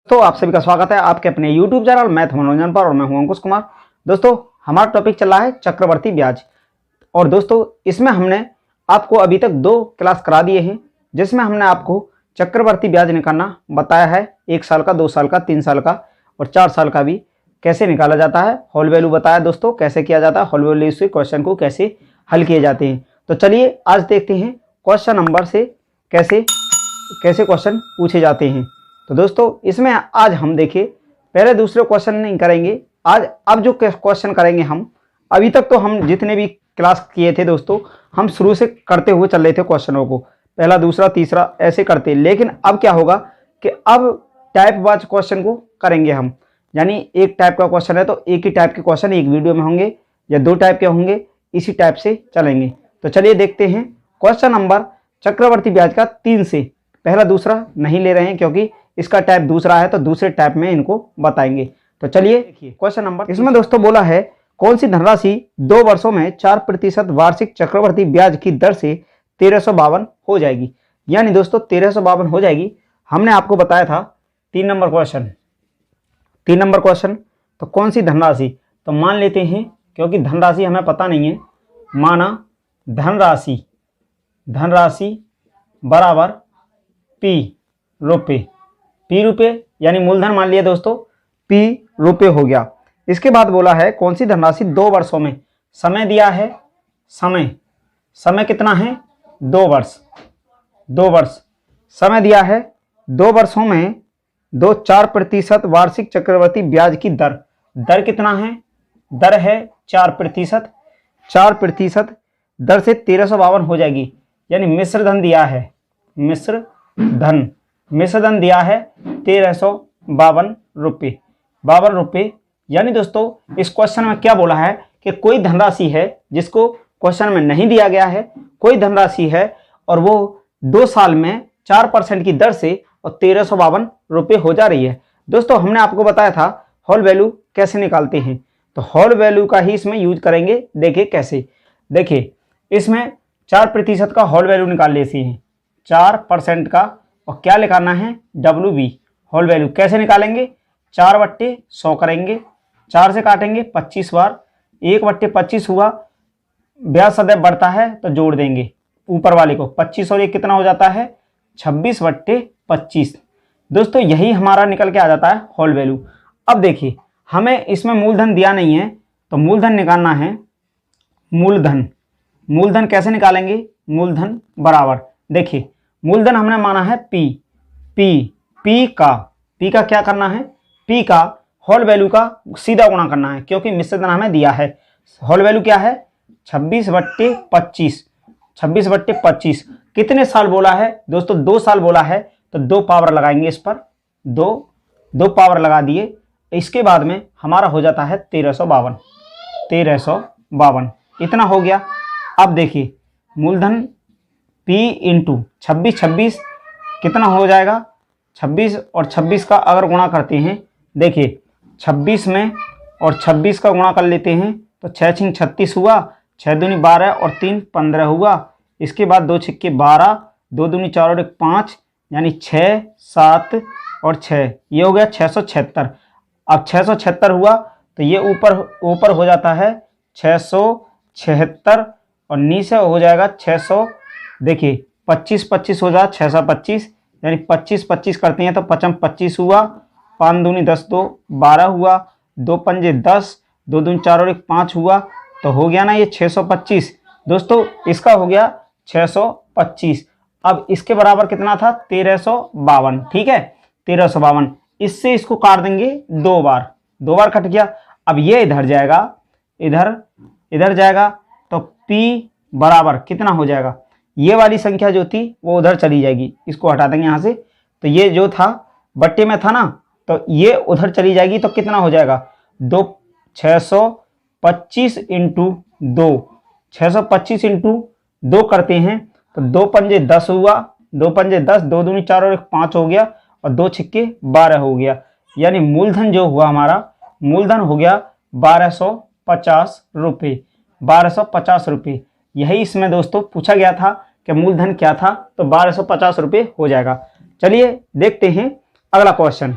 तो आप सभी का स्वागत है आपके अपने YouTube चैनल मैथ मनोरंजन पर और मैं हूं अंकुश कुमार। दोस्तों हमारा टॉपिक चल रहा है चक्रवर्ती ब्याज। और दोस्तों इसमें हमने आपको अभी तक 2 क्लास करा दिए हैं जिसमें हमने आपको चक्रवर्ती ब्याज निकालना बताया है। 1 साल का, 2 साल का, 3 साल का और 4 साल का भी कैसे निकाला जाता है। होल वैल्यू बताया दोस्तों कैसे किया जाता है, होल वैल्यू से क्वेश्चन को कैसे हल किए जाते हैं। तो चलिए आज देखते हैं क्वेश्चन नंबर से कैसे क्वेश्चन पूछे जाते हैं। तो दोस्तों इसमें आज हम देखिए पहले दूसरे क्वेश्चन नहीं करेंगे आज। अब जो क्वेश्चन करेंगे हम, अभी तक तो हम जितने भी क्लास किए थे दोस्तों हम शुरू से करते हुए चल रहे थे क्वेश्चनों को, पहला दूसरा तीसरा ऐसे करते। लेकिन अब क्या होगा कि अब टाइप वाइज क्वेश्चन को करेंगे हम, यानी एक टाइप का क्वेश्चन है तो एक ही टाइप के क्वेश्चन एक वीडियो में होंगे या 2 टाइप के होंगे, इसी टाइप से चलेंगे। तो चलिए देखते हैं क्वेश्चन नंबर चक्रवर्ती ब्याज का 3 से। पहला दूसरा नहीं ले रहे हैं क्योंकि इसका टाइप दूसरा है तो दूसरे टाइप में इनको बताएंगे। तो चलिए देखिए क्वेश्चन नंबर, इसमें दोस्तों बोला है कौन सी धनराशि 2 वर्षों में 4% वार्षिक चक्रवर्ती ब्याज की दर से 1352 हो जाएगी। यानी दोस्तों 1352 हो जाएगी। हमने आपको बताया था 3 नंबर क्वेश्चन। तो कौन सी धनराशि, तो मान लेते हैं क्योंकि धनराशि हमें पता नहीं है, माना धनराशि बराबर पी रुपए, यानी मूलधन मान लिया दोस्तों, पी रुपए हो गया। इसके बाद बोला है कौन सी धनराशि 2 वर्षों में, समय दिया है, समय कितना है 2 वर्ष समय दिया है। 2 वर्षों में 4% वार्षिक चक्रवर्ती ब्याज की दर कितना है, दर है 4%। दर से 1352 हो जाएगी। यानी मिश्र धन दिया है, मिश्र धन दिया है 1352 रुपये। यानी दोस्तों इस क्वेश्चन में क्या बोला है कि कोई धनराशि है जिसको क्वेश्चन में नहीं दिया गया है, कोई धनराशि है और वो 2 साल में 4% की दर से और 1352 रुपये हो जा रही है। दोस्तों हमने आपको बताया था होल वैल्यू कैसे निकालते हैं, तो होल वैल्यू का ही इसमें यूज करेंगे। देखिए कैसे, देखिए इसमें 4% का होल वैल्यू निकाल लेते हैं, 4% का, और क्या निकालना है WB होल वैल्यू। कैसे निकालेंगे, 4/100 करेंगे, 4 से काटेंगे 25 बार, 1/25 हुआ। ब्याज सदैव बढ़ता है तो जोड़ देंगे ऊपर वाले को, 25 और 1 कितना हो जाता है 26/25। दोस्तों यही हमारा निकल के आ जाता है होल वैल्यू। अब देखिए हमें इसमें मूलधन दिया नहीं है तो मूलधन निकालना है। मूलधन कैसे निकालेंगे, मूलधन बराबर, देखिए मूलधन हमने माना है पी का क्या करना है, पी का होल वैल्यू का सीधा गुणा करना है क्योंकि मिश्र धन हमें दिया है। होल वैल्यू क्या है 26/25। कितने साल बोला है दोस्तों, 2 साल बोला है तो 2 पावर लगाएंगे इस पर, 2 पावर लगा दिए। इसके बाद में हमारा हो जाता है 1352 इतना हो गया। अब देखिए मूलधन P इंटू 26 कितना हो जाएगा, 26 और 26 का अगर गुणा करते हैं, देखिए 26 में और 26 का गुणा कर लेते हैं तो 6 × 36 हुआ, 6 दूनी 12 और 3 15 हुआ। इसके बाद 2 × 12, 2 दूनी 4 और 1 5, यानी 6 7 और 6, ये हो गया 676। अब 676 हुआ तो ये ऊपर हो जाता है 676 और नीचे हो जाएगा 600। देखिए 25 हो जाए 625, यानी 25 करते हैं तो 25 हुआ, 5 दूनी 10 2 12 हुआ, 2 पंजे 10, 2 दूनी 4 और 1 5 हुआ, तो हो गया ना ये 625। दोस्तों इसका हो गया 625। अब इसके बराबर कितना था 1352, ठीक है 1352। इससे इसको काट देंगे 2 बार कट गया। अब ये इधर जाएगा, इधर जाएगा तो P बराबर कितना हो जाएगा, ये वाली संख्या जो थी वो उधर चली जाएगी, इसको हटा देंगे यहाँ से। तो ये जो था बट्टे में था ना, तो ये उधर चली जाएगी तो कितना हो जाएगा 625 इंटू 2 करते हैं तो 2 पंजे 10 हुआ, 2 पंजे 10, 2 दूनी 4 और 1 5 हो गया और 2 छिक्के 12 हो गया। यानी मूलधन जो हुआ हमारा, मूलधन हो गया 1250 रुपये। यही इसमें दोस्तों पूछा गया था कि मूलधन क्या था, तो 1250 रुपये हो जाएगा। चलिए देखते हैं अगला क्वेश्चन।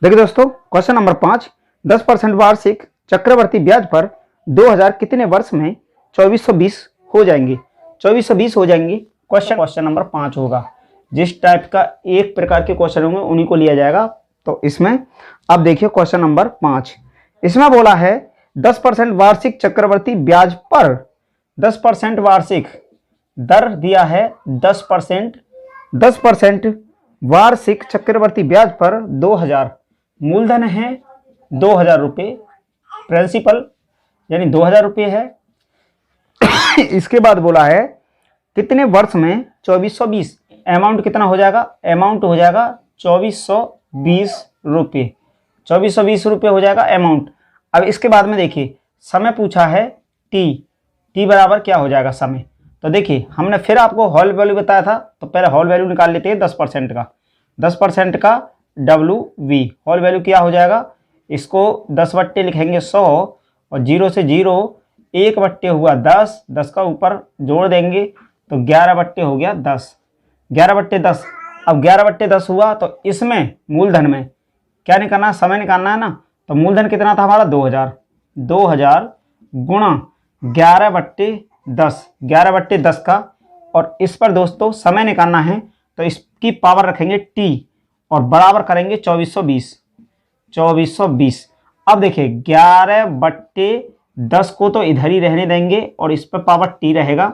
देखिए दोस्तों, क्वेश्चन नंबर 5, 10% वार्षिक चक्रवर्ती ब्याज पर 2000 कितने वर्ष में 2420 हो जाएंगे? 2420 हो जाएंगे। क्वेश्चन नंबर 5 होगा। जिस टाइप का एक प्रकार के क्वेश्चन होंगे उन्हीं को लिया जाएगा। तो इसमें अब देखिए क्वेश्चन नंबर 5, इसमें बोला है 10% वार्षिक चक्रवर्ती ब्याज पर 10% वार्षिक दर दिया है 10% वार्षिक चक्रवर्ती ब्याज पर 2000, मूलधन है 2000 रुपये, प्रिंसिपल यानी 2000 रुपये है। इसके बाद बोला है कितने वर्ष में 2420, अमाउंट कितना हो जाएगा? अमाउंट हो जाएगा 2420 रुपये, 2420 रुपये हो जाएगा अमाउंट। अब इसके बाद में देखिए समय पूछा है टी बराबर क्या हो जाएगा समय। तो देखिए हमने फिर आपको होल वैल्यू बताया था, तो पहले होल वैल्यू निकाल लेते हैं 10% का। 10% का WV होल वैल्यू क्या हो जाएगा? इसको 10 बट्टे लिखेंगे 100 और 0 से 0 1 बट्टे हुआ 10, 10 का ऊपर जोड़ देंगे तो 11 बट्टे हो गया 10, 11 बट्टे 10। अब 11 बट्टे 10 हुआ तो इसमें मूलधन में क्या निकालना है? समय निकालना है ना। तो मूलधन कितना था हमारा? 2000, 2000 गुणा 11 बट्टे 10, 11 बट्टे 10 का, और इस पर दोस्तों समय निकालना है तो इसकी पावर रखेंगे टी और बराबर करेंगे 2420, 2420। अब देखिए 11 बट्टे 10 को तो इधर ही रहने देंगे और इस पर पावर टी रहेगा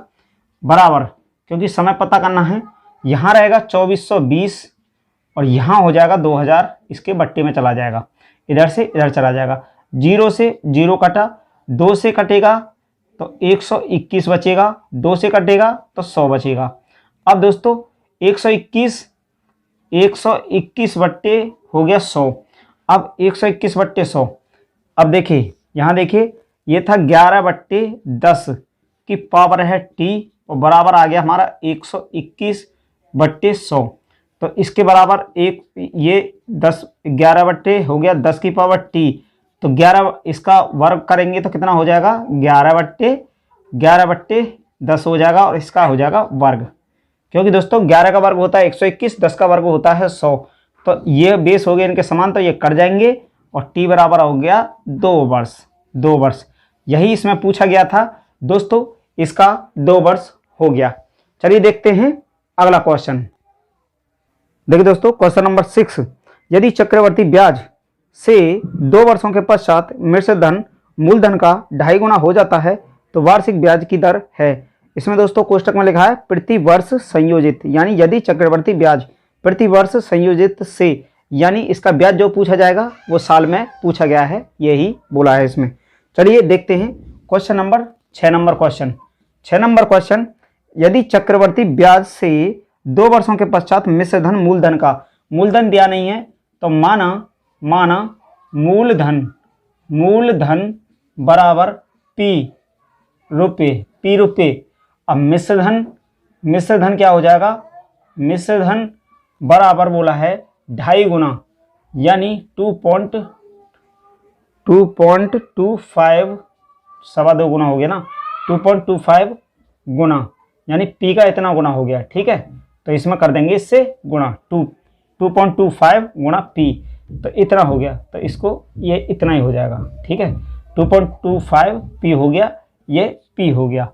बराबर, क्योंकि समय पता करना है। यहाँ रहेगा 2420 और यहाँ हो जाएगा 2000, इसके बट्टे में चला जाएगा, इधर से इधर चला जाएगा। 0 से 0 कटा, 2 से कटेगा तो 121 बचेगा, 2 से कटेगा तो 100 बचेगा। अब दोस्तों 121 बट्टे हो गया 100। अब 121 बट्टे 100, अब देखिए यहाँ देखिए ये था 11 बट्टे 10 की पावर है टी और बराबर आ गया हमारा 121 बट्टे 100। तो इसके बराबर एक ये 11 बट्टे हो गया 10 की पावर टी, तो 11 इसका वर्ग करेंगे तो कितना हो जाएगा? 11 बट्टे 10 हो जाएगा और इसका हो जाएगा वर्ग, क्योंकि दोस्तों 11 का वर्ग होता है 121, 10 का वर्ग होता है 100। तो ये बेस हो गए इनके समान, तो ये कट जाएंगे और टी बराबर हो गया 2 वर्ष, 2 वर्ष। यही इसमें पूछा गया था दोस्तों, इसका 2 वर्ष हो गया। चलिए देखते हैं अगला क्वेश्चन। देखिए दोस्तों क्वेश्चन नंबर 6, यदि चक्रवर्ती ब्याज से 2 वर्षों के पश्चात मिश्र धन मूलधन का 2.5 गुना हो जाता है तो वार्षिक ब्याज की दर है। इसमें दोस्तों कोष्टक में लिखा है प्रति वर्ष संयोजित, यानी यदि चक्रवर्ती ब्याज प्रति वर्ष संयोजित से, यानी इसका ब्याज जो पूछा जाएगा वो साल में पूछा गया है, यही बोला है इसमें। चलिए देखते हैं question number 6 number question. 6 number question, यदि चक्रवर्ती ब्याज से 2 वर्षों के पश्चात मिश्र धन मूलधन का, मूलधन दिया नहीं है तो माना मूलधन बराबर पी रुपये। अब मिश्र धन क्या हो जाएगा? मिश्र धन बराबर बोला है 2.5 गुना, यानी 2.25, सवा 2 गुना हो गया ना, 2.25 गुना, यानी पी का इतना गुना हो गया। ठीक है, तो इसमें कर देंगे इससे गुणा, 2.25 गुणा पी, तो इतना हो गया, तो इसको ये इतना ही हो जाएगा। ठीक है, 2.25 पी हो गया, ये पी हो गया।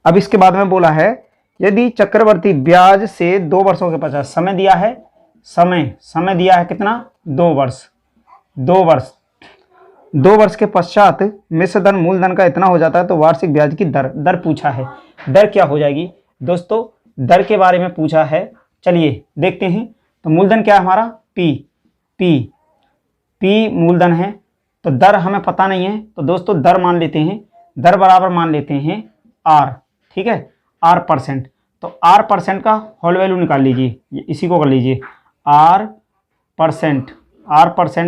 अब इसके बाद में बोला है यदि चक्रवर्ती ब्याज से 2 वर्षों के पश्चात, समय दिया है, समय दिया है कितना? 2 वर्ष। 2 वर्ष के पश्चात मिश्र धन मूलधन का इतना हो जाता है तो वार्षिक ब्याज की दर पूछा है। दर क्या हो जाएगी दोस्तों? दर के बारे में पूछा है, चलिए देखते हैं। तो मूलधन क्या है हमारा? पी मूलधन है, तो दर हमें पता नहीं है, तो दोस्तों दर मान लेते हैं, दर बराबर मान लेते हैं आर। ठीक है, R%, तो R% का होल वैल्यू निकाल लीजिए, इसी को कर लीजिए R%।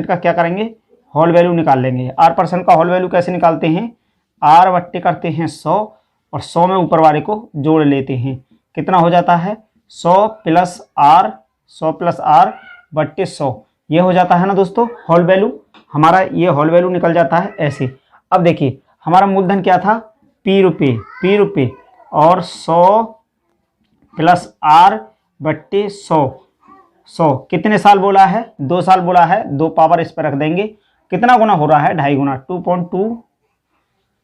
का क्या करेंगे? होल वैल्यू निकाल लेंगे। R% का होल वैल्यू कैसे निकालते हैं? R बट्टे करते हैं 100 और 100 में ऊपर वाले को जोड़ लेते हैं, कितना हो जाता है? 100 प्लस R बट्टे 100, ये हो जाता है ना दोस्तों होल वैल्यू हमारा, ये होल वैल्यू निकल जाता है ऐसे। अब देखिए हमारा मूलधन क्या था? पी रुपये और 100 प्लस R बट्टे 100, 100 कितने साल बोला है, 2 साल बोला है, 2 पावर इस पर रख देंगे, कितना गुना हो रहा है, 2.5 गुना, 2.2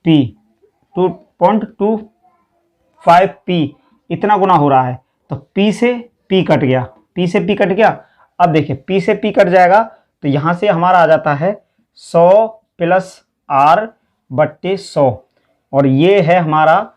पी, 2.25 पी, इतना गुना हो रहा है। तो पी से पी कट गया, पी से पी कट गया। अब देखिए पी से पी कट जाएगा तो यहाँ से हमारा आ जाता है 100 प्लस आर बट्टे 100 और ये है हमारा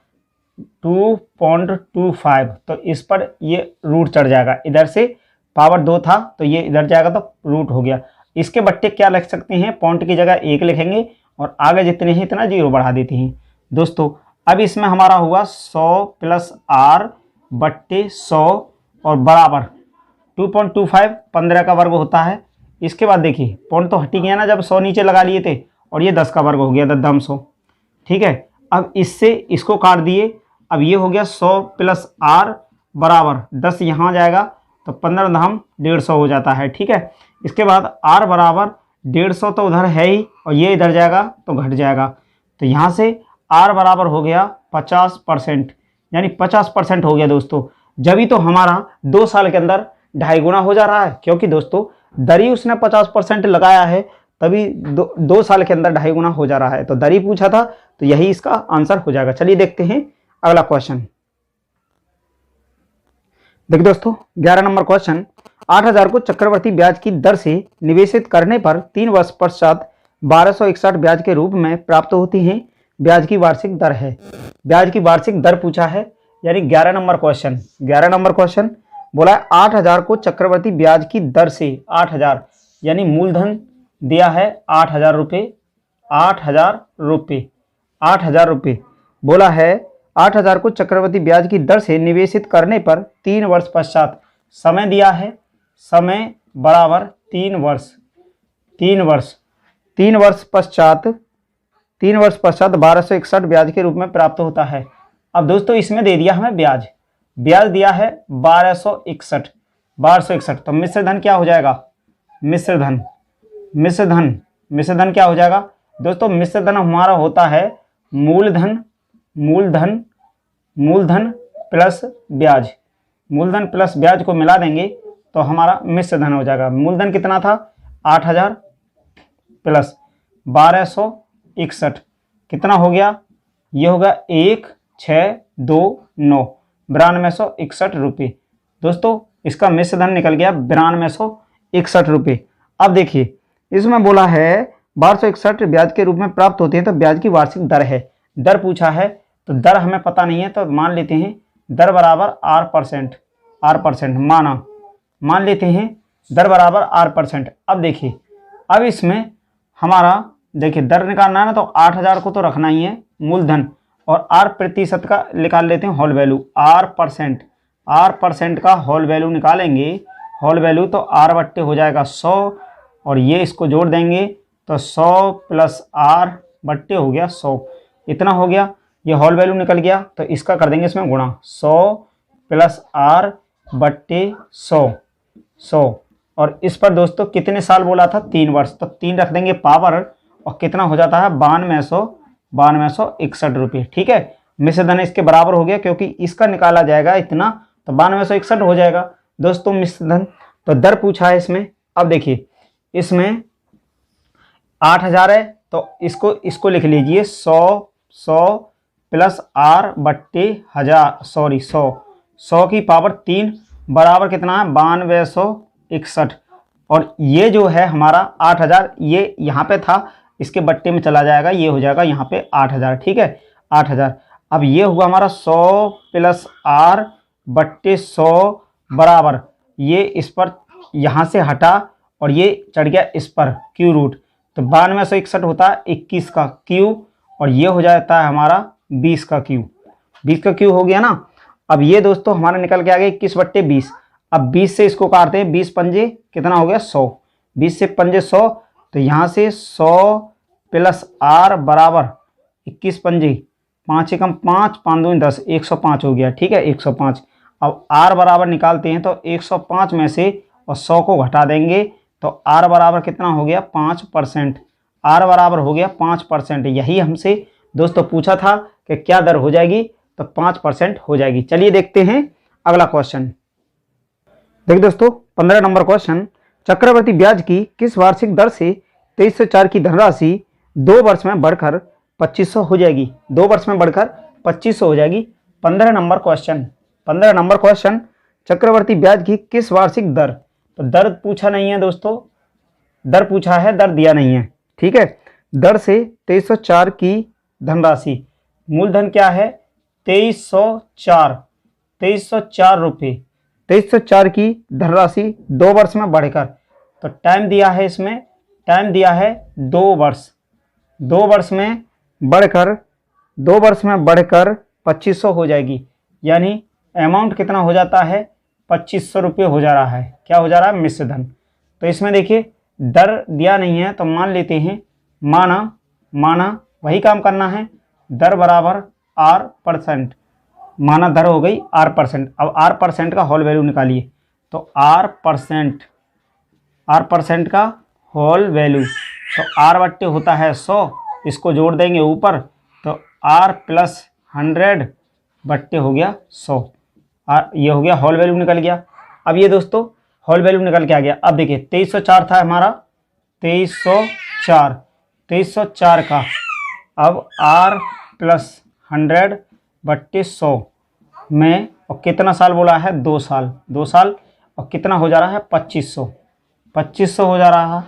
2.25। तो इस पर ये रूट चढ़ जाएगा, इधर से पावर 2 था तो ये इधर जाएगा तो रूट हो गया। इसके बट्टे क्या लिख सकते हैं, पॉइंट की जगह 1 लिखेंगे और आगे जितने हैं इतना 0 बढ़ा देते हैं। दोस्तों अब इसमें हमारा हुआ 100 प्लस आर बट्टे 100 और बराबर 2.25, 15 का वर्ग होता है। इसके बाद देखिए पॉइंट तो हटी गया ना, जब 100 नीचे लगा लिए थे और ये 10 का वर्ग हो गया, 10 100। ठीक है, अब इससे इसको काट दिए, अब ये हो गया 100 प्लस आर बराबर 10 यहाँ जाएगा तो 15 धाम 150 हो जाता है। ठीक है, इसके बाद आर बराबर 150 तो उधर है ही और ये इधर जाएगा तो घट जाएगा। तो यहाँ से आर बराबर हो गया 50%, यानी 50% हो गया दोस्तों। जब तो हमारा 2 साल के अंदर 2.5 गुना हो जा रहा है, क्योंकि दोस्तों दरी उसने 50% लगाया है, तभी 2 साल के अंदर 2.5 गुना हो जा रहा है। तो दरी पूछा था तो यही इसका आंसर हो जाएगा। चलिए देखते हैं अगला क्वेश्चन। देखिए दोस्तों 11 नंबर क्वेश्चन, 8000 को चक्रवर्ती ब्याज की दर से निवेशित करने पर 3 वर्ष पश्चात 1261 ब्याज के रूप में प्राप्त होती है। ब्याज की वार्षिक दर है, ब्याज की वार्षिक दर पूछा है, यानी 11 नंबर क्वेश्चन। 11 नंबर क्वेश्चन बोला है 8000 को चक्रवर्ती ब्याज की दर से, 8000 यानी मूलधन दिया है 8000 रुपये, 8000 रुपये, 8000 रुपये बोला है 8000 को चक्रवर्ती ब्याज की दर से निवेशित करने पर 3 वर्ष पश्चात, समय दिया है, समय बराबर 3 वर्ष, 3 वर्ष, 3 वर्ष पश्चात, 3 वर्ष पश्चात 1261 ब्याज के रूप में प्राप्त होता है। अब दोस्तों इसमें दे दिया हमें ब्याज, ब्याज दिया है 1261, 1261। तो मिश्र धन क्या हो जाएगा, मिश्र धन, मिश्र धन, मिश्र धन क्या हो जाएगा दोस्तों, मिश्र धन हमारा होता है मूलधन, मूलधन, मूलधन प्लस ब्याज, मूलधन प्लस ब्याज को मिला देंगे तो हमारा मिश्र धन हो जाएगा। मूलधन कितना था 8000 प्लस 1261 कितना हो गया, ये होगा 1629, 9261 रुपये। दोस्तों इसका मिश्र धन निकल गया 9261 रुपये। अब देखिए इसमें बोला है 1261 ब्याज के रूप में प्राप्त होते हैं, तो ब्याज की वार्षिक दर है, दर पूछा है तो दर हमें पता नहीं है, तो मान लेते हैं दर बराबर आर परसेंट, आर परसेंट माना, मान लेते हैं दर बराबर आर परसेंट। अब देखिए अब इसमें हमारा देखिए दर निकालना है ना, तो 8000 को तो रखना ही है मूलधन और आर प्रतिशत का निकाल लेते हैं whole value, R percent, R percent का होल वैल्यू निकालेंगे, होल वैल्यू तो आर बट्टे हो जाएगा 100 और ये इसको जोड़ देंगे तो 100 प्लस आर बट्टे हो गया 100, इतना हो गया, ये होल वैल्यू निकल गया तो इसका कर देंगे इसमें गुणा, 100 प्लस आर बट्टे 100, 100 और इस पर दोस्तों कितने साल बोला था 3 वर्ष, तो 3 रख देंगे पावर और कितना हो जाता है 9261 रुपये। ठीक है, मिश्र धन इसके बराबर हो गया क्योंकि इसका निकाला जाएगा इतना तो 9261 हो जाएगा दोस्तों मिश्र धन। तो दर पूछा है इसमें। अब देखिए इसमें 8000 है तो इसको लिख लीजिए 100 प्लस आर बट्टे 1000, सॉरी 100 की पावर 3 बराबर कितना है 9261 और ये जो है हमारा 8000 ये यहाँ पे था, इसके बट्टे में चला जाएगा, ये हो जाएगा यहाँ पे 8000। ठीक है 8000। अब ये हुआ हमारा 100 प्लस आर बट्टे 100 बराबर, ये इस पर यहाँ से हटा और ये चढ़ गया इस पर क्यू रूट, तो 9261 होता है 21 का क्यू और ये हो जाता है हमारा 20 का क्यू, 20 का क्यू हो गया ना। अब ये दोस्तों हमारा निकल के आ गया 21/20। अब 20 से इसको काटते हैं, 20 पंजे कितना हो गया 100, 20 से पंजे 100 तो यहाँ से 100 प्लस आर बराबर 21 पंजे 5 एकम 5, 5 दूनी 10, 105 हो गया। ठीक है 105। अब आर बराबर निकालते हैं तो 105 में से और 100 को घटा देंगे तो आर बराबर कितना हो गया 5%, आर बराबर हो गया 5%। यही हमसे दोस्तों पूछा था कि क्या दर हो जाएगी, तो 5% हो जाएगी। चलिए देखते हैं अगला क्वेश्चन। देखिए दोस्तों 15 नंबर क्वेश्चन, चक्रवर्ती ब्याज की किस वार्षिक दर से 2304 की धनराशि 2 वर्ष में बढ़कर 2500 हो जाएगी? 2 वर्ष में बढ़कर 2500 हो जाएगी। 15 नंबर क्वेश्चन, चक्रवर्ती ब्याज की किस वार्षिक दर, तो दर पूछा नहीं है दोस्तों, दर पूछा है, दर दिया नहीं है, ठीक है। दर से 2304 की धनराशि, मूलधन क्या है 2304 रुपये, 2304 की धनराशि 2 वर्ष में बढ़कर, तो टाइम दिया है इसमें, टाइम दिया है 2 वर्ष, 2 वर्ष में बढ़कर 2500 हो जाएगी। यानी अमाउंट कितना हो जाता है 2500 रुपये हो जा रहा है। क्या हो जा रहा है? मिश्र धन। तो इसमें देखिए दर दिया नहीं है तो मान लेते हैं, माना वही काम करना है, दर बराबर R%, माना दर हो गई R%। अब R% का होल वैल्यू निकालिए, तो R% का होल वैल्यू, तो R/100 होता है 100, इसको जोड़ देंगे ऊपर, तो R+100 बट्टे हो गया 100, ये हो गया होल वैल्यू निकल गया। अब ये दोस्तों होल वैल्यू निकल के आ गया। अब देखिए 2304 था हमारा, 2304 का अब R+100 बट्टे 100 में, और कितना साल बोला है 2 साल, 2 साल, और कितना हो जा रहा है 2500 हो जा रहा है,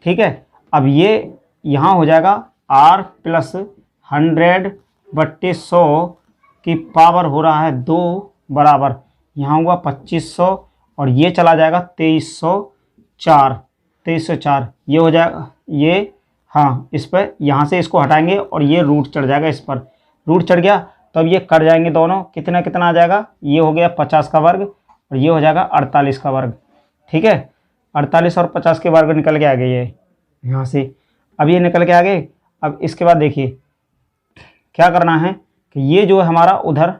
ठीक है। अब ये यहाँ हो जाएगा R+100 बट्टे 100 की पावर हो रहा है 2 बराबर, यहाँ हुआ 2500 और ये चला जाएगा 2304, ये हो जाएगा, ये हाँ इस पर यहाँ से इसको हटाएंगे और ये रूट चढ़ जाएगा, इस पर रूट चढ़ गया तो अब ये कट जाएंगे दोनों, कितना कितना आ जाएगा, ये हो गया 50 का वर्ग और ये हो जाएगा 48 का वर्ग, ठीक है। 48 और 50 के वर्ग निकल के आ गए ये यहाँ से, अब ये निकल के आ गए। अब इसके बाद देखिए क्या करना है कि ये जो है हमारा उधर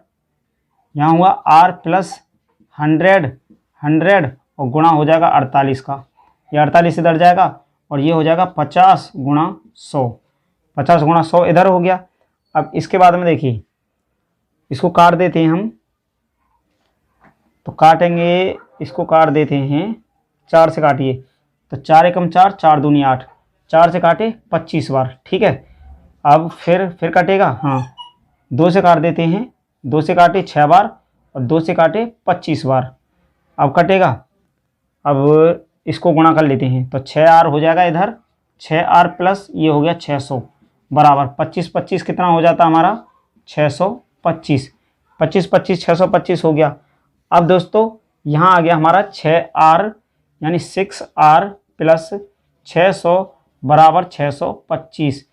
यहाँ हुआ R+100 और गुणा हो जाएगा 48 का, ये 48 इधर जाएगा और ये हो जाएगा 50 गुणा 100, 50 गुणा 100 इधर हो गया। अब इसके बाद में देखिए इसको काट देते हैं हम, तो काटेंगे, इसको काट देते हैं, 4 से काटिए, तो 4 एकम 4, 4 दूनी 8, 4 से काटे 25 बार, ठीक है। अब फिर कटेगा, हाँ 2 से काट देते हैं, 2 से काटे 6 बार और 2 से काटे 25 बार, अब कटेगा। अब इसको गुणा कर लेते हैं, तो 6R हो जाएगा इधर, 6R प्लस ये हो गया 600 बराबर 25 कितना हो जाता हमारा 625, 25 625 हो गया। अब दोस्तों यहाँ आ गया हमारा 6R यानी 6R प्लस 600 बराबर 625।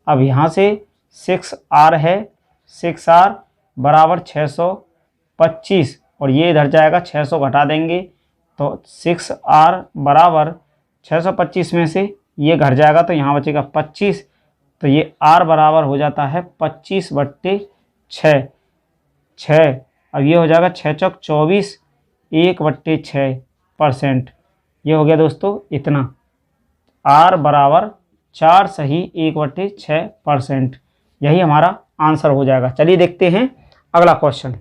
अब यहाँ से 6R है, 6R बराबर 625 और ये इधर जाएगा 600 घटा देंगे तो 6R बराबर 625 में से ये घट जाएगा तो यहाँ बचेगा 25, तो ये R बराबर हो जाता है 25/6। अब ये हो जाएगा 6 चौक 24, 1/6%। ये हो गया दोस्तों इतना, R बराबर 4 सही 1/6%। यही हमारा आंसर हो जाएगा। चलिए देखते हैं अगला क्वेश्चन।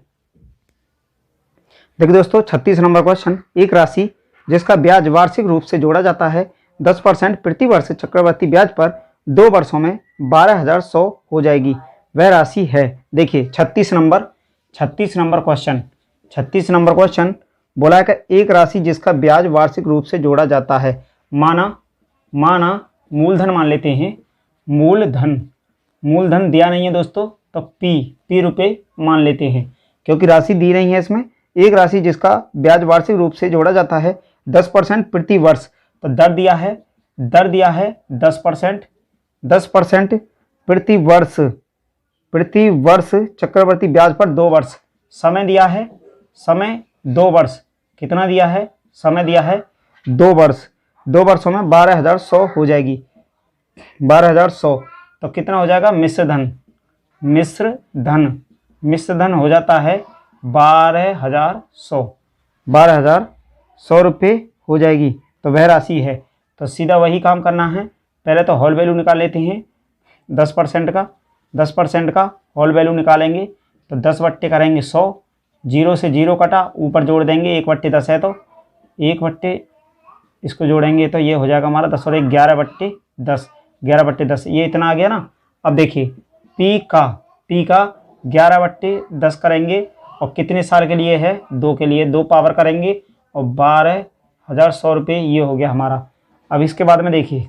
देखिए दोस्तों 36 नंबर क्वेश्चन, एक राशि जिसका ब्याज वार्षिक रूप से जोड़ा जाता है 10% प्रति वर्ष चक्रवर्ती ब्याज पर 2 वर्षों में 12,100 हो जाएगी, वह राशि है। देखिए 36 नंबर क्वेश्चन बोला है कि एक राशि जिसका ब्याज वार्षिक रूप से जोड़ा जाता है, माना मूलधन मान लेते हैं, मूलधन दिया नहीं है दोस्तों तो P रुपये मान लेते हैं क्योंकि राशि दी नहीं है इसमें। एक राशि जिसका ब्याज वार्षिक रूप से जोड़ा जाता है 10% प्रति वर्ष, तो दर दिया है 10% प्रति वर्ष चक्रवर्ती ब्याज पर 2 वर्ष, समय दिया है 2 वर्ष, कितना दिया है समय दिया है 2 वर्ष, 2 वर्षों में 12,100 हो जाएगी, 12,100 तो कितना हो जाएगा मिश्र धन हो जाता है 12,100 रुपये हो जाएगी, तो वह राशि है। तो सीधा वही काम करना है, पहले तो होल वैल्यू निकाल लेते हैं 10% का होल वैल्यू निकालेंगे तो 10 बट्टे करेंगे 100, 0 से 0 कटा, ऊपर जोड़ देंगे 1/10 है तो 1/, इसको जोड़ेंगे तो ये हो जाएगा हमारा 10 और 1 11/10, 11/10 ये इतना आ गया ना। अब देखिए P का 11/10 करेंगे और कितने साल के लिए है, 2 के लिए, 2 पावर करेंगे और 12,100 रुपये ये हो गया हमारा। अब इसके बाद में देखिए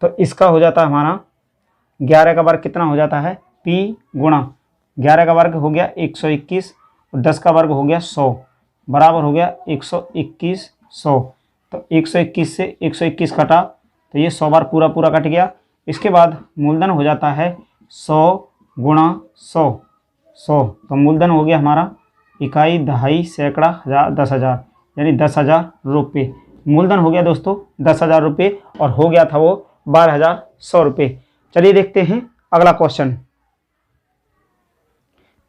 तो इसका हो जाता है हमारा 11 का वर्ग कितना हो जाता है, P गुणा 11 का वर्ग हो गया 121 और 10 का वर्ग हो गया 100 बराबर हो गया 121 100। तो 121 से 121 कटा तो ये 100 बार पूरा पूरा कट गया। इसके बाद मूलधन हो जाता है 100 गुणा 100, तो मूलधन हो गया हमारा इकाई, दहाई, सैकड़ा, हज़ार, 10,000 यानी 10,000 रुपये मूलधन हो गया दोस्तों, 10,000 रुपये और हो गया था वो 12,100 रुपये। चलिए देखते हैं अगला क्वेश्चन।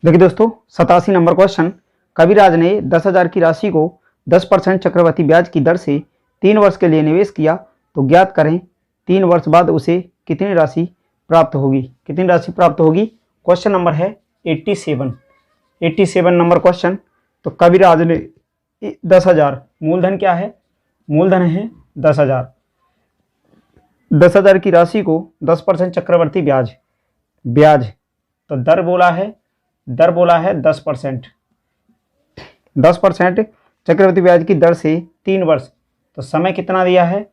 देखिए दोस्तों 87 नंबर क्वेश्चन, कविराज ने 10,000 की राशि को 10% चक्रवृद्धि ब्याज की दर से 3 वर्ष के लिए निवेश किया तो ज्ञात करें 3 वर्ष बाद उसे कितनी राशि प्राप्त होगी। कितनी राशि प्राप्त होगी, क्वेश्चन नंबर है 87 नंबर क्वेश्चन। तो कविराज ने 10,000, मूलधन क्या है, मूलधन है 10,000 की राशि को 10% चक्रवर्ती ब्याज तो दर बोला है 10%, 10% चक्रवर्ती ब्याज की दर से 3 वर्ष, तो समय कितना दिया है,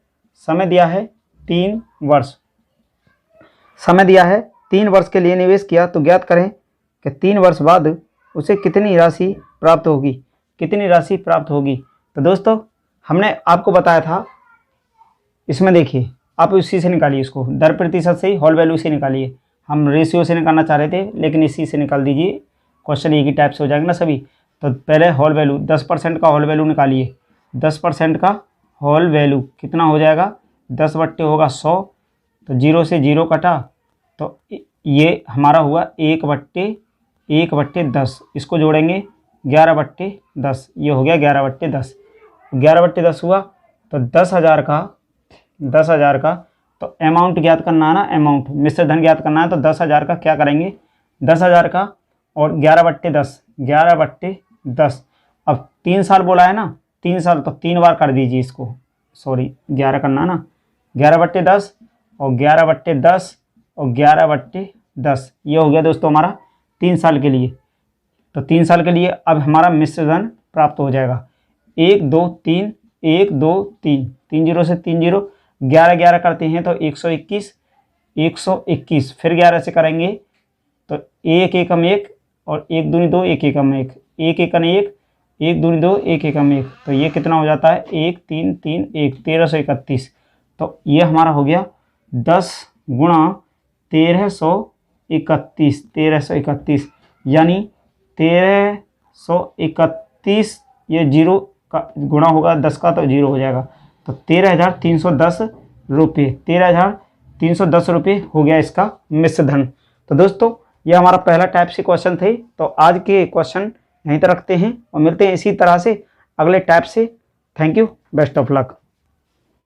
समय दिया है 3 वर्ष, समय दिया है 3 वर्ष के लिए निवेश किया तो ज्ञात करें कि 3 वर्ष बाद उसे कितनी राशि प्राप्त होगी, कितनी राशि प्राप्त होगी। तो दोस्तों हमने आपको बताया था, इसमें देखिए आप उसी से निकालिए, इसको दर प्रतिशत से ही होल वैल्यू से निकालिए। हम रेशियो से निकालना चाह रहे थे लेकिन इसी से निकाल दीजिए, क्वेश्चन एक ही टाइप से हो जाएगा ना सभी। तो पहले होल वैल्यू 10% का होल वैल्यू निकालिए, 10% का होल वैल्यू कितना हो जाएगा, 10 बट्टे होगा 100, तो 0 से 0 कटा तो ये हमारा हुआ 1/10, इसको जोड़ेंगे 11/10, ये हो गया 11/10, 11/10 हुआ तो 10,000 का तो अमाउंट ज्ञात करना है ना, अमाउंट मिश्र धन ज्ञात करना है। तो 10,000 का क्या करेंगे, 10,000 का और 11/10, अब 3 साल बोला है ना, 3 साल तो 3 बार कर दीजिए इसको, सॉरी 11 करना है ना, 11/10 और 11/10 और 11/10 ये हो गया दोस्तों हमारा 3 साल के लिए। तो 3 साल के लिए अब हमारा मिश्र धन प्राप्त हो जाएगा 1 2 3 1 2 3, 3 0 से 3 0, 11 11 करते हैं तो 121, फिर 11 से करेंगे तो 1 एकम 1 और 1 दूनी 2, 1 एकम 1, 1 एकम 1, 1 दूनी 2, 1 एकम 1, तो ये कितना हो जाता है 1 3 3 1, 1331। तो ये हमारा हो गया 10 गुणा 1331, यानी 1331, ये 0 का गुणा होगा 10 का तो 0 हो जाएगा, तो 13,310 रुपये, 13,310 रुपये हो गया इसका मिश्र धन। तो दोस्तों ये हमारा पहला टाइप से क्वेश्चन थे। तो आज के क्वेश्चन यहीं तक रखते हैं और मिलते हैं इसी तरह से अगले टाइप से। Thank you, best of luck.